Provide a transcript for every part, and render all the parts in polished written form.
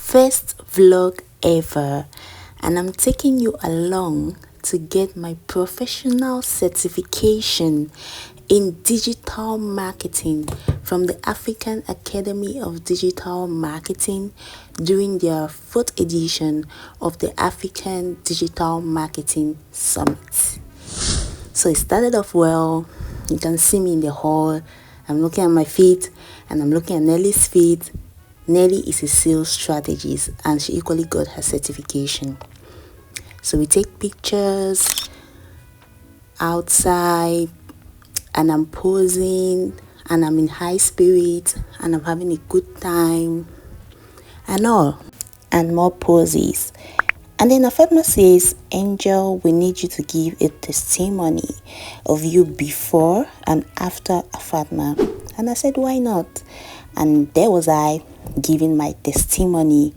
first vlog ever, and I'm taking you along to get my professional certification in digital marketing from the African Academy of Digital Marketing during their 4th edition of the African Digital Marketing Summit. So it started off well. You can see me in the hall. I'm looking at my feet and I'm looking at Nelly's feet. Nelly is a sales strategist and she equally got her certification. So we take pictures outside and I'm posing and I'm in high spirits and I'm having a good time and all, and more poses. And then AFADMA says, Angel, we need you to give a testimony of you before and after AFADMA. And I said, why not? And there was I giving my testimony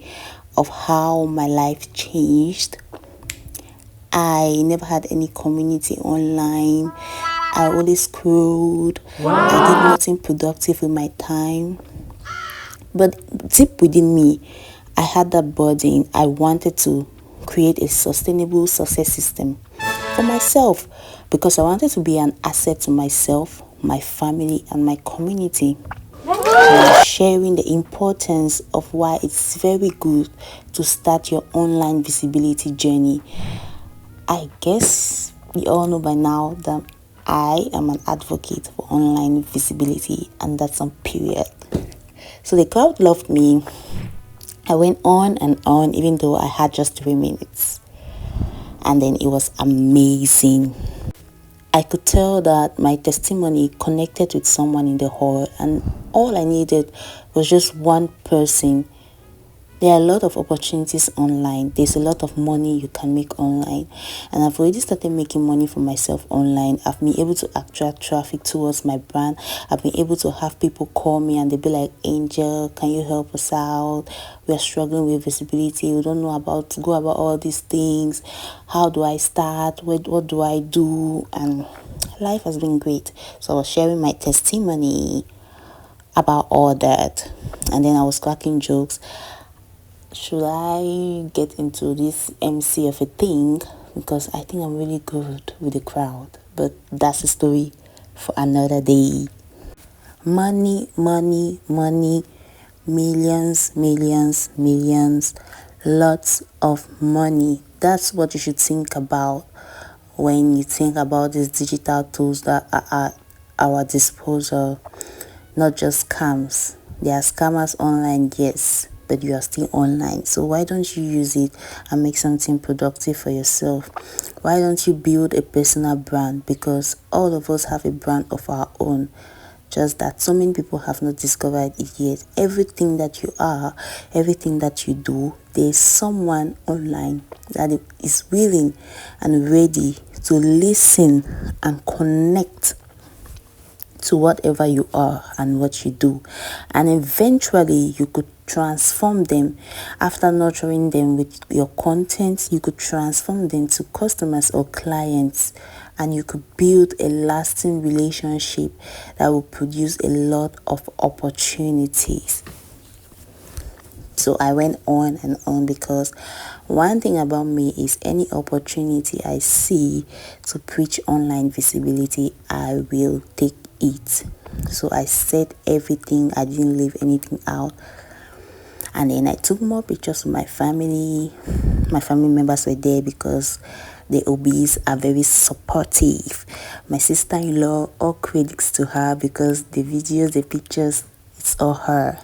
of how my life changed. I never had any community online. I always scrolled. Wow. I did nothing productive with my time. But deep within me, I had that burden. I wanted to create a sustainable success system for myself because I wanted to be an asset to myself, my family, and my community. So sharing the importance of why it's very good to start your online visibility journey. I guess we all know by now that I am an advocate for online visibility, and that's on period. So the crowd loved me. I went on and on, even though I had just 3 minutes. And then it was amazing. I could tell that my testimony connected with someone in the hall, and all I needed was just one person. There are a lot of opportunities online. There's a lot of money you can make online. And I've already started making money for myself online. I've been able to attract traffic towards my brand. I've been able to have people call me and they'll be like, Angel, can you help us out? We're struggling with visibility. We don't know go about all these things. How do I start? What do I do? And life has been great. So I was sharing my testimony about all that. And then I was cracking jokes. Should I get into this MC of a thing? Because I think I'm really good with the crowd. But that's a story for another day. Money, money, money. Millions, millions, millions. Lots of money. That's what you should think about when you think about these digital tools that are at our disposal. Not just scams. There are scammers online, yes, but you are still online. So why don't you use it and make something productive for yourself? Why don't you build a personal brand? Because all of us have a brand of our own, just that so many people have not discovered it yet. Everything that you are, everything that you do, there's someone online that is willing and ready to listen and connect to whatever you are and what you do, and eventually you could transform them. After nurturing them with your content, you could transform them to customers or clients, and you could build a lasting relationship that will produce a lot of opportunities. So I went on and on because one thing about me is any opportunity I see to preach online visibility, I will take it. So I said everything. I didn't leave anything out. And then I took more pictures of my family. My family members were there because the OBs are very supportive. My sister-in-law, all credits to her because the videos, the pictures, it's all her.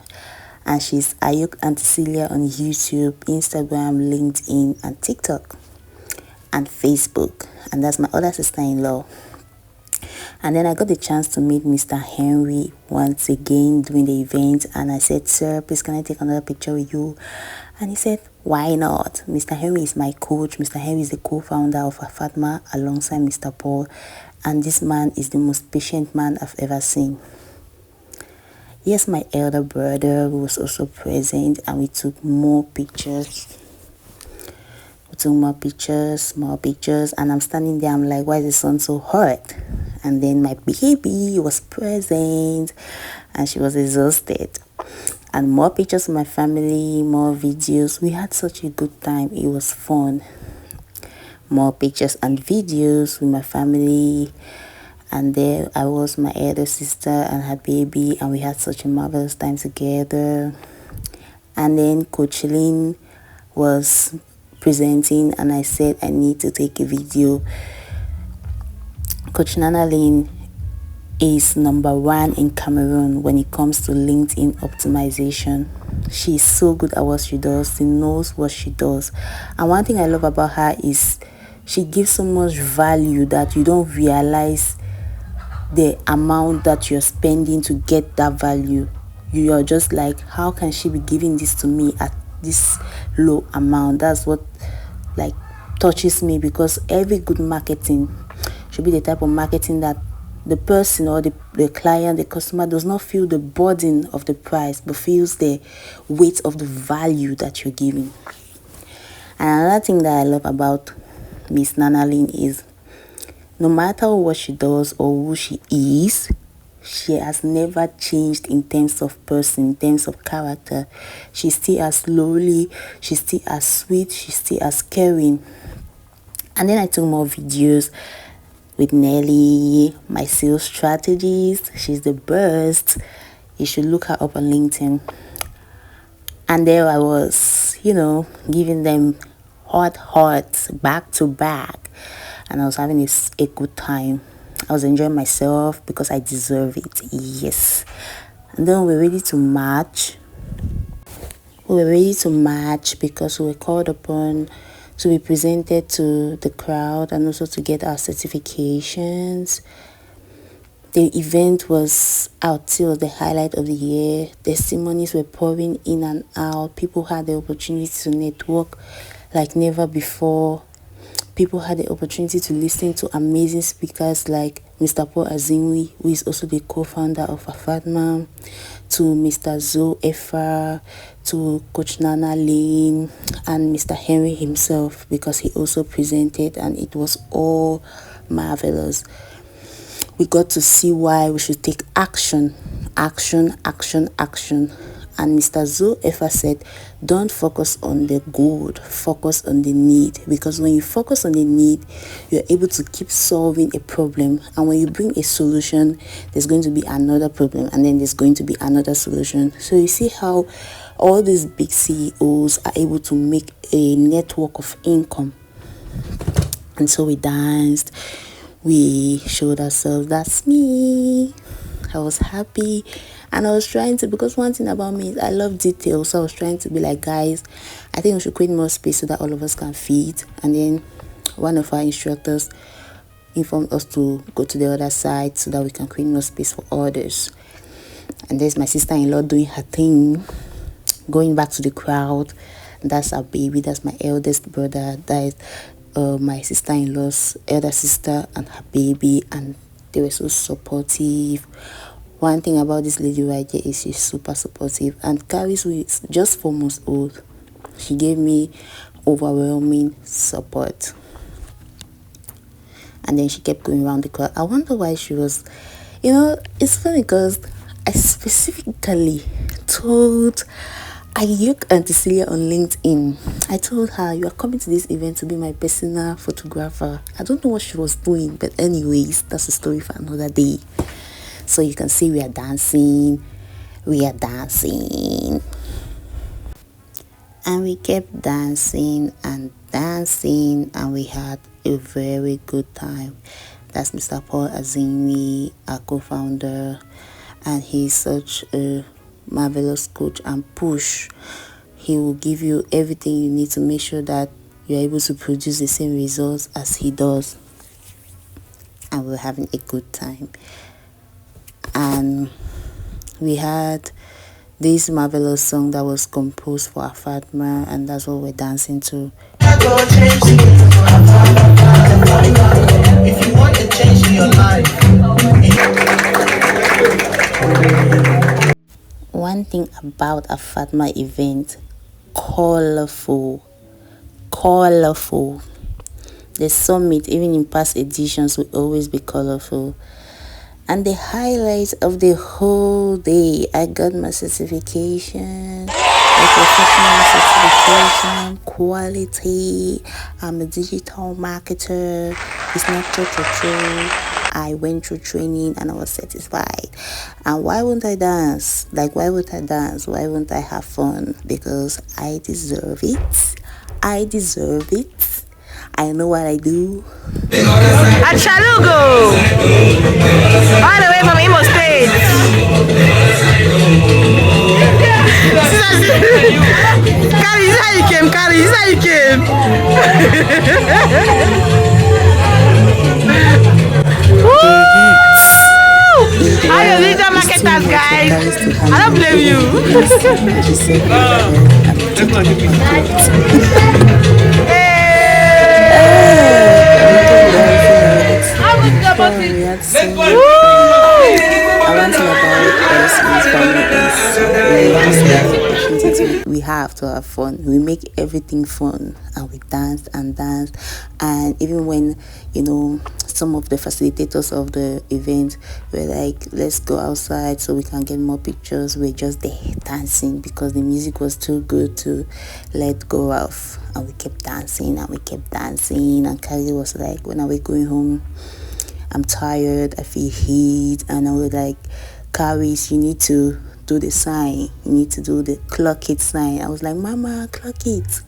And she's Ayuk Anticilia on YouTube, Instagram, LinkedIn, and TikTok, and Facebook. And that's my other sister-in-law. And then I got the chance to meet Mr. Henry once again during the event. And I said, sir, please can I take another picture with you? And he said, why not? Mr. Henry is my coach. Mr. Henry is the co-founder of AFADMA alongside Mr. Paul. And this man is the most patient man I've ever seen. Yes, my elder brother was also present, and we took more pictures. More pictures, and I'm standing there. I'm like, why is the sun so hot? And then my baby was present, and she was exhausted. and more pictures of my family, more videos. We had such a good time. It was fun. More pictures and videos with my family, and there I was, my elder sister and her baby, and we had such a marvelous time together. And then Coach Lynn was presenting, and I said I need to take a video. Coach Nana Lynn is #1 in Cameroon when it comes to LinkedIn optimization. She's so good at what she does. She knows what she does. And one thing I love about her is she gives so much value that you don't realize the amount that you're spending to get that value. You're just like, how can she be giving this to me at this low amount? That's what like touches me, because every good marketing should be the type of marketing that the person or the client, the customer, does not feel the burden of the price, but feels the weight of the value that you're giving. And another thing that I love about Miss Nana Lynn is, no matter what she does or who she is, she has never changed in terms of person, in terms of character. She's still as lovely, she's still as sweet, she's still as caring. And then I took more videos with Nelly, my sales strategist. She's the best. You should look her up on LinkedIn. And there I was, giving them hot back to back, and I was having a good time. I was enjoying myself because I deserve it. Yes. And then we were ready to march. Because we were called upon to be presented to the crowd and also to get our certifications. The event was out. It was the highlight of the year. Testimonies were pouring in and out. People had the opportunity to network like never before. People had the opportunity to listen to amazing speakers like Mr. Paul Azinwi, who is also the co-founder of AFADMA, to Mr. Zoe Efa, to Coach Nana Lynn, and Mr. Henry himself, because he also presented, and it was all marvelous. We got to see why we should take action. And Mr. Zoe Efa said, don't focus on the good, focus on the need. Because when you focus on the need, you're able to keep solving a problem. And when you bring a solution, there's going to be another problem, and then there's going to be another solution. So you see how all these big CEOs are able to make a network of income. And so we danced, we showed ourselves. That's me. I was happy, and I was trying to, because one thing about me is I love details, so I was trying to be like, guys, I think we should create more space so that all of us can fit. And then one of our instructors informed us to go to the other side so that we can create more space for others. And there's my sister-in-law doing her thing, going back to the crowd. That's our baby. That's my eldest brother. That is my sister-in-law's elder sister and her baby, and they were so supportive. One thing about this lady right here is she's super supportive, and Carrie's is just 4 months old. She gave me overwhelming support. And then she kept going around the crowd. I wonder why she was, it's funny because I specifically told Ayuk and Cecilia on LinkedIn. I told her, you are coming to this event to be my personal photographer. I don't know what she was doing, but anyways, that's a story for another day. So you can see we are dancing. And we kept dancing, and we had a very good time. That's Mr. Paul Azinwi, our co-founder, and he's such a marvelous coach and push. He will give you everything you need to make sure that you're able to produce the same results as he does. And we're having a good time. And we had this marvelous song that was composed for AFADMA, and that's what we're dancing to. If you want to change in your life. One thing about a AFADMA event, colorful. The summit, even in past editions, will always be colorful. And the highlight of the whole day, I got my certification, a professional certification, quality. I'm a digital marketer. It's not cho. I went through training and I was satisfied. And why won't I dance? Like, why would I dance? Why won't I have fun? Because I deserve it. I deserve it. I know what I do. At Chalugo, all the way from Imo State. Carry, this is how you came. Carry, this is how you came. How you digital marketers, guys? I don't blame you. We have to have fun. We make everything fun, and we dance and dance. And even when, you know, some of the facilitators of the event were like, let's go outside so we can get more pictures, we're just there dancing because the music was too good to let go of. And we kept dancing and we kept dancing. And Kylie was like, when are we going home? I'm tired, I feel heat. And I was like, Caris, you need to do the sign. You need to do the clock it sign. I was like, Mama, clock it.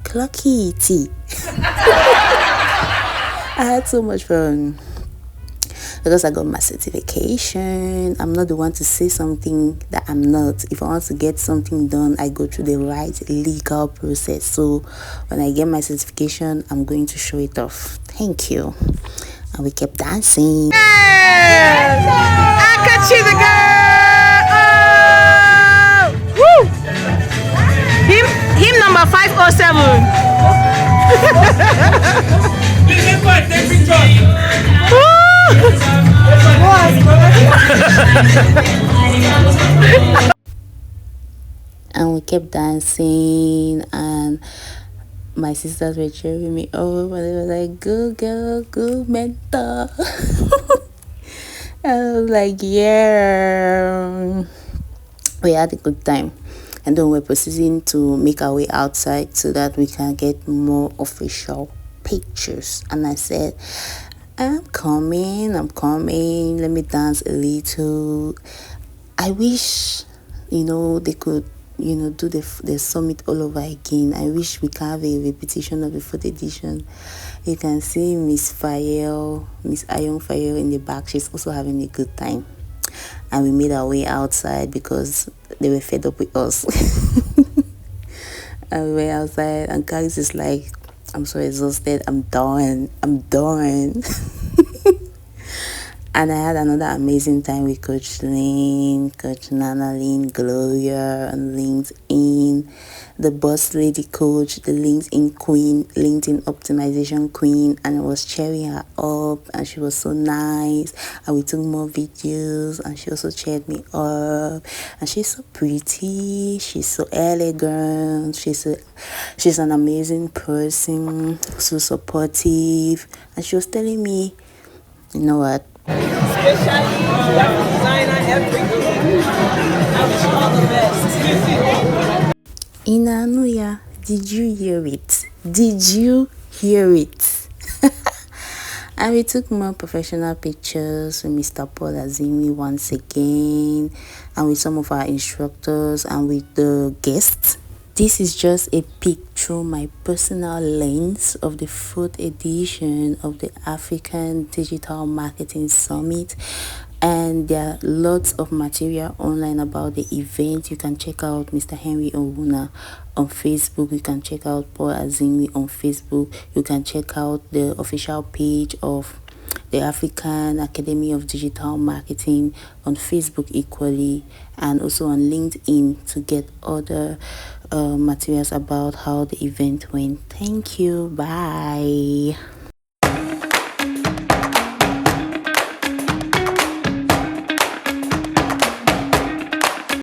I had so much fun because I got my certification. I'm not the one to say something that I'm not. If I want to get something done, I go through the right legal process. So when I get my certification, I'm going to show it off. Thank you. And we kept dancing. Yes! I got you, the girl. Oh! Woo! Him number 507. And we kept dancing, and my sisters were cheering me up, and they were like, "Good girl, good mentor." I was like, yeah. We had a good time. And then we're proceeding to make our way outside so that we can get more official pictures. And I said, I'm coming, let me dance a little. I wish, they could, do the summit all over again. I wish we can have a repetition of the fourth edition. You can see Miss Ayon Fayel in the back. She's also having a good time. And we made our way outside because they were fed up with us. And we went outside, and Caris is like, I'm so exhausted, I'm done. And I had another amazing time with Coach Lynn, Coach Nana Lynn, Gloria on LinkedIn, the boss lady coach, the LinkedIn queen, LinkedIn optimization queen, and I was cheering her up, and she was so nice, and we took more videos, and she also cheered me up, and she's so pretty, she's so elegant, she's an amazing person, so supportive, and she was telling me, you know what? Especially graphic designer, everything. I wish you all the best. Inanuya, did you hear it? And we took more professional pictures with Mr. Paul Azimi once again, and with some of our instructors and with the guests. This is just a peek through my personal lens of the 4th edition of the African Digital Marketing Summit. And there are lots of material online about the event. You can check out Mr. Henry Owuna on Facebook. You can check out Paul Azimi on Facebook. You can check out the official page of the African Academy of Digital Marketing on Facebook equally, and also on LinkedIn to get other materials about how the event went. Thank you. Bye.